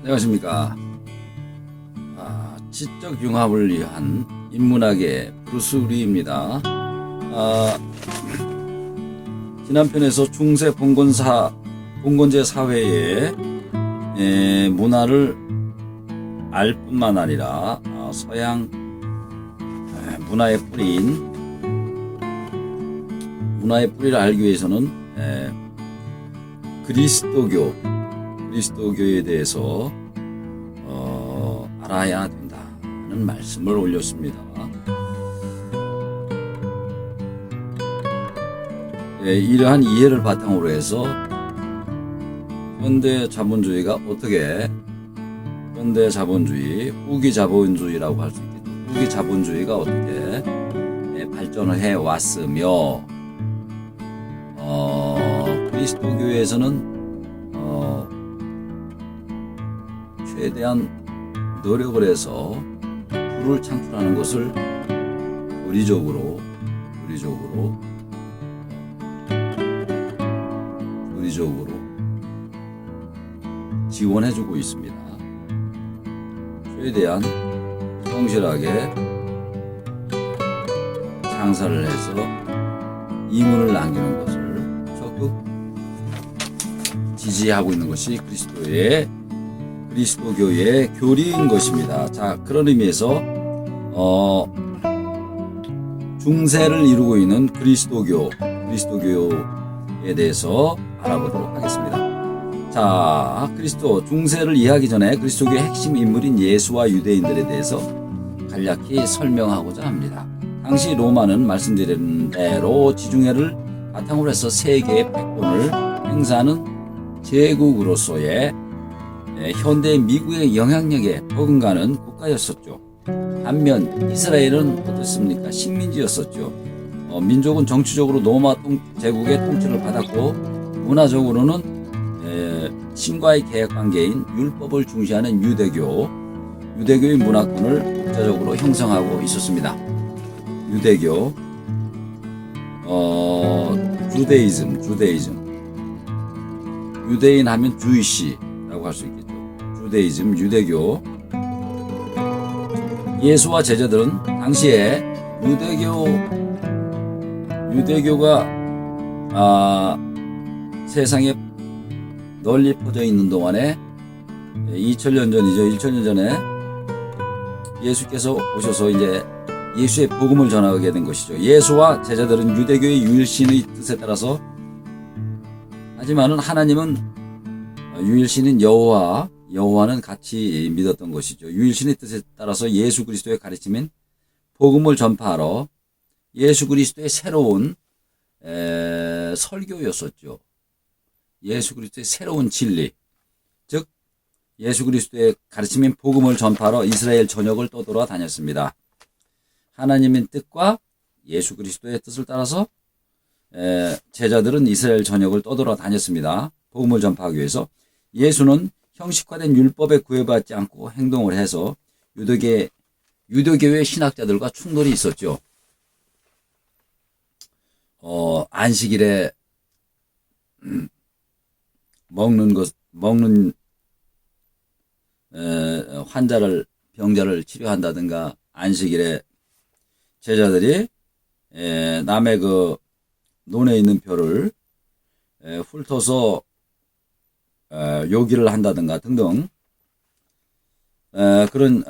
안녕하십니까. 지적 융합을 위한 인문학의 브루스 리입니다. 지난 편에서 중세 봉건제 사회의 문화를 알 뿐만 아니라 서양 문화의 뿌리를 알기 위해서는 그리스도교에 대해서 알아야 된다는 말씀을 올렸습니다. 이러한 이해를 바탕으로 해서 현대 자본주의가 어떻게 후기 자본주의라고 할 수 있겠죠. 후기 자본주의가 어떻게 발전을 해 왔으며 그리스도교에서는 최대한 노력을 해서 부를 창출하는 것을 교리적으로 지원해주고 있습니다. 최대한 성실하게 장사를 해서 이문을 남기는 것을 적극 지지하고 있는 것이 그리스도교의 교리인 것입니다. 자, 그런 의미에서 중세를 이루고 있는 그리스도교에 대해서 알아보도록 하겠습니다. 자, 중세를 이해하기 전에 그리스도교의 핵심 인물인 예수와 유대인들에 대해서 간략히 설명하고자 합니다. 당시 로마는 말씀드린 대로 지중해를 바탕으로 해서 세계의 패권을 행사하는 제국으로서의 현대 미국의 영향력에 버금가는 국가였었죠. 반면 이스라엘은 어떻습니까? 식민지였었죠. 민족은 정치적으로 로마 제국의 통치를 받았고 문화적으로는 신과의 계약관계인 율법을 중시하는 유대교의 문화권을 국가적으로 형성하고 있었습니다. 유대교, 주데이즘. 유대인 하면 주이시라고 할 수 있겠죠. 주데이즘, 유대교. 예수와 제자들은 당시에 유대교가 세상에 널리 퍼져 있는 동안에 2000년 전에 예수께서 오셔서 이제 예수의 복음을 전하게 된 것이죠. 예수와 제자들은 유대교의 유일신의 뜻에 따라서, 하지만은 하나님은 유일신인 여호와는 같이 믿었던 것이죠. 유일신의 뜻에 따라서 예수 그리스도의 가르침인 복음을 전파하러 예수 그리스도의 새로운 설교였었죠. 예수 그리스도의 새로운 진리, 즉 예수 그리스도의 가르침인 복음을 전파하러 이스라엘 전역을 떠돌아 다녔습니다. 하나님의 뜻과 예수 그리스도의 뜻을 따라서 제자들은 이스라엘 전역을 떠돌아 다녔습니다. 복음을 전파하기 위해서. 예수는 형식화된 율법에 구애받지 않고 행동을 해서 유대교의 신학자들과 충돌이 있었죠. 안식일에 먹는 병자를 치료한다든가, 안식일에 제자들이 남의 그 논에 있는 벼를 훑어서 요기를 한다든가 등등, 그런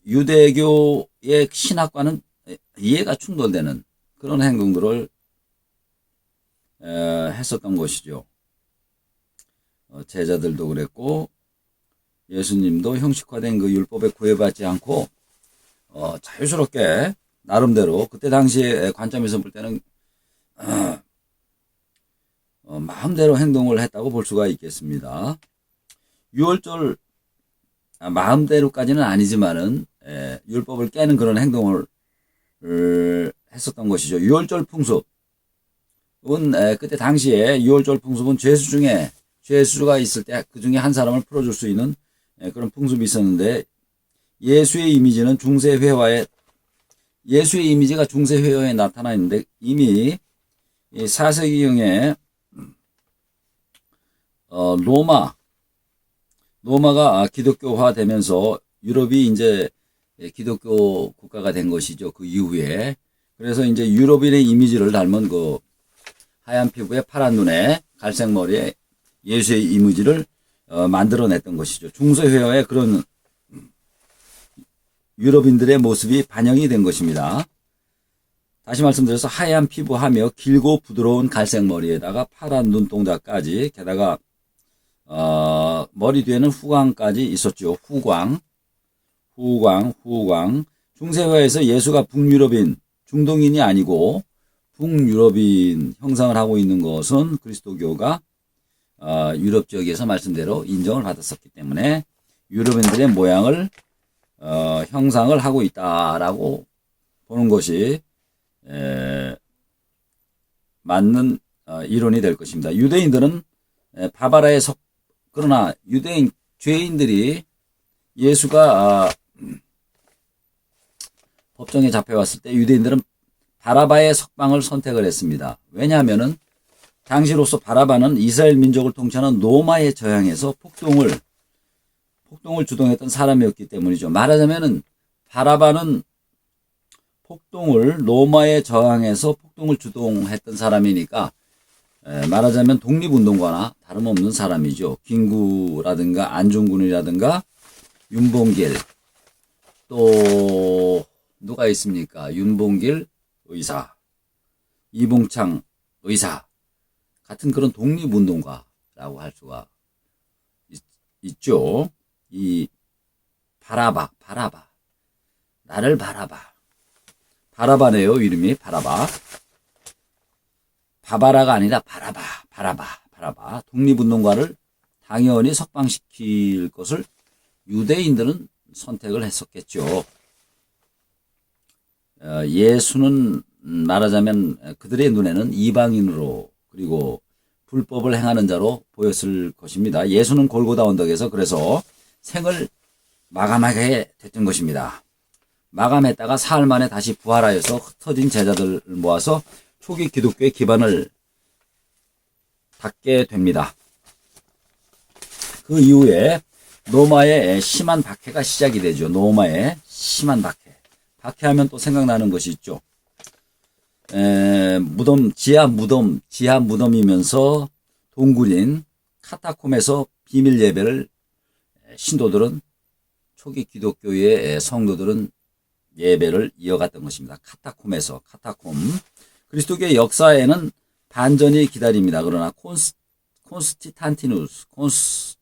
유대교의 신학과는 이해가 충돌되는 그런 행동들을 했었던 것이죠. 제자들도 그랬고 예수님도 형식화된 그 율법에 구애받지 않고 자유스럽게 나름대로 그때 당시의 관점에서 볼 때는 마음대로 행동을 했다고 볼 수가 있겠습니다. 유월절, 마음대로까지는 아니지만은 율법을 깨는 그런 행동을 했었던 것이죠. 유월절 풍습은 그때 당시에 유월절 풍습은 죄수가 있을 때 그 중에 한 사람을 풀어줄 수 있는 그런 풍습이 있었는데, 예수의 이미지가 중세 회화에 나타나 있는데, 이미 4세기경에 로마 로마가 기독교화 되면서 유럽이 이제 기독교 국가가 된 것이죠. 그 이후에. 그래서 이제 유럽인의 이미지를 닮은 그 하얀 피부에 파란 눈에 갈색 머리에 예수의 이미지를 만들어냈던 것이죠. 중세회화에 그런 유럽인들의 모습이 반영이 된 것입니다. 다시 말씀드려서 하얀 피부하며 길고 부드러운 갈색 머리에다가 파란 눈동자까지, 게다가 머리 뒤에는 후광까지 있었죠. 후광. 중세회화에서 예수가 북유럽인, 중동인이 아니고 북유럽인 형상을 하고 있는 것은 그리스도교가 유럽 지역에서 말씀대로 인정을 받았었기 때문에 유럽인들의 모양을 형상을 하고 있다라고 보는 것이 맞는 이론이 될 것입니다. 유대인들은 바바라의 그러나 유대인 죄인들이 예수가 법정에 잡혀왔을 때 유대인들은 바라바의 석방을 선택을 했습니다. 왜냐하면은 당시로서 바라바는 이스라엘 민족을 통치하는 로마에 저항해서 폭동을 주동했던 사람이었기 때문이죠. 말하자면은 바라바는 로마에 저항해서 폭동을 주동했던 사람이니까 말하자면 독립운동가나 다름없는 사람이죠. 김구라든가 안중근이라든가 윤봉길, 또 누가 있습니까? 윤봉길 의사, 이봉창 의사 같은 그런 독립운동가라고 할 수가 있죠. 이 바라바, 나를 바라바네요. 이름이 바라바. 바바라가 아니라 바라바. 독립운동가를 당연히 석방시킬 것을 유대인들은 선택을 했었겠죠. 예수는 말하자면 그들의 눈에는 이방인으로, 그리고 불법을 행하는 자로 보였을 것입니다. 예수는 골고다 언덕에서 그래서 생을 마감하게 됐던 것입니다. 마감했다가 사흘 만에 다시 부활하여서 흩어진 제자들을 모아서 초기 기독교의 기반을 닫게 됩니다. 그 이후에 로마의 심한 박해가 시작이 되죠. 로마의 심한 박해. 박해하면 또 생각나는 것이 있죠. 지하 무덤이면서 동굴인 카타콤에서 비밀 예배를 신도들은, 초기 기독교의 성도들은 예배를 이어갔던 것입니다. 카타콤. 그리스도교의 역사에는 반전이 기다립니다. 그러나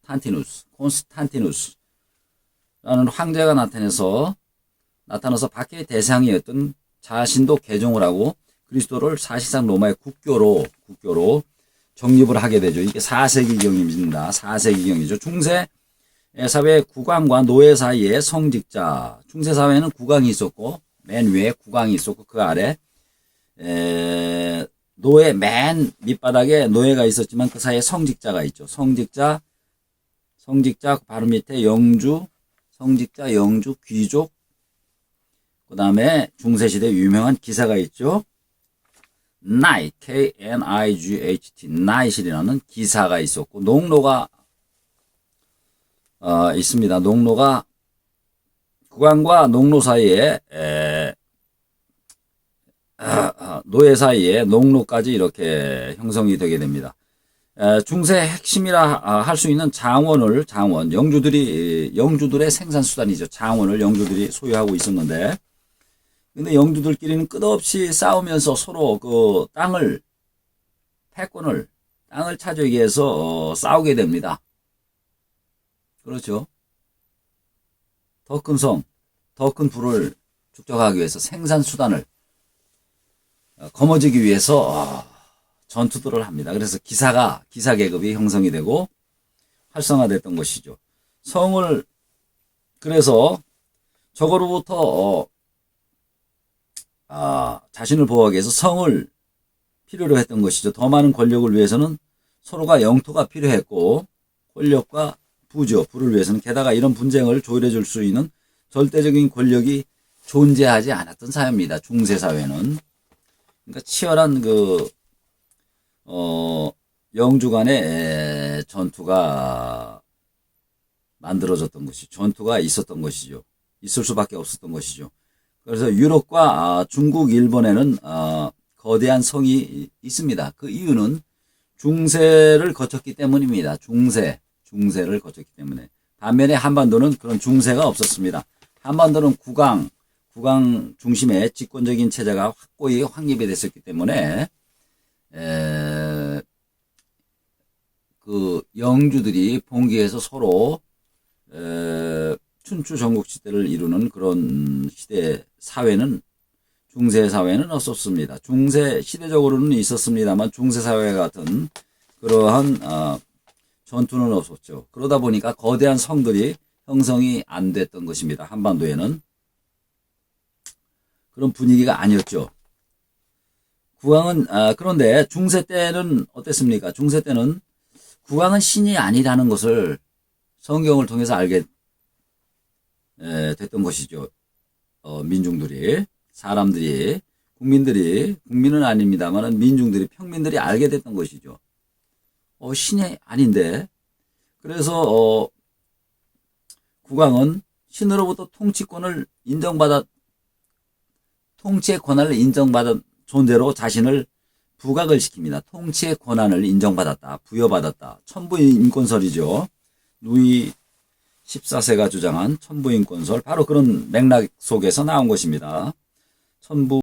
콘스탄티누스라는 황제가 나타나서 박해의 대상이었던 자신도 개종을 하고 그리스도를 사실상 로마의 국교로 정립을 하게 되죠. 이게 4세기경입니다. 4세기경이죠. 중세 사회 국왕과 노예 사이의 성직자. 중세 사회는 국왕이 있었고 맨 위에 국왕이 있었고 그 아래 노예, 맨 밑바닥에 노예가 있었지만 그 사이에 성직자가 있죠. 성직자 바로 밑에 영주, 귀족, 그 다음에 중세시대 유명한 기사가 있죠. Knight, K-N-I-G-H-T, 나이실이라는 기사가 있었고, 농로가 있습니다. 농로가 국왕과 농로 사이에 노예 사이에 농로까지 이렇게 형성이 되게 됩니다. 중세 핵심이라 할 수 있는 영주들의 생산수단이죠. 장원을 영주들이 소유하고 있었는데, 근데 영주들끼리는 끝없이 싸우면서 서로 그 땅을 차지하기 위해서 싸우게 됩니다. 그렇죠. 더 큰 부를 축적하기 위해서 생산수단을 거머쥐기 위해서 전투들을 합니다. 그래서 기사 계급이 형성이 되고 활성화됐던 것이죠. 그래서 저거로부터 자신을 보호하기 위해서 성을 필요로 했던 것이죠. 더 많은 권력을 위해서는 서로가 영토가 필요했고, 권력과 부를 위해서는, 게다가 이런 분쟁을 조율해 줄 수 있는 절대적인 권력이 존재하지 않았던 사회입니다. 중세 사회는. 그러니까 치열한 영주 간의 전투가 만들어졌던 것이, 전투가 있었던 것이죠. 있을 수밖에 없었던 것이죠. 그래서 유럽과 중국, 일본에는 거대한 성이 있습니다. 그 이유는 중세를 거쳤기 때문입니다. 중세를 거쳤기 때문에. 반면에 한반도는 그런 중세가 없었습니다. 한반도는 국왕 중심의 집권적인 체제가 확고히 확립이 됐었기 때문에 그 영주들이 봉기해서 서로 춘추 전국시대를 이루는 그런 시대 사회는, 중세 사회는 없었습니다. 중세 시대적으로는 있었습니다만 중세 사회 같은 그러한 전투는 없었죠. 그러다 보니까 거대한 성들이 형성이 안 됐던 것입니다. 한반도에는 그런 분위기가 아니었죠. 국왕은 그런데 중세 때는 어땠습니까? 중세 때는 국왕은 신이 아니라는 것을 성경을 통해서 알게 됐던 것이죠. 민중들이, 사람들이, 국민은 아닙니다만 민중들이, 평민들이 알게 됐던 것이죠. 신이 아닌데. 그래서 국왕은 신으로부터 통치의 권한을 인정받은 존재로 자신을 부각을 시킵니다. 통치의 권한을 인정받았다, 부여받았다. 천부인권설이죠. 루이 14세가 주장한 천부인권설, 바로 그런 맥락 속에서 나온 것입니다. 천부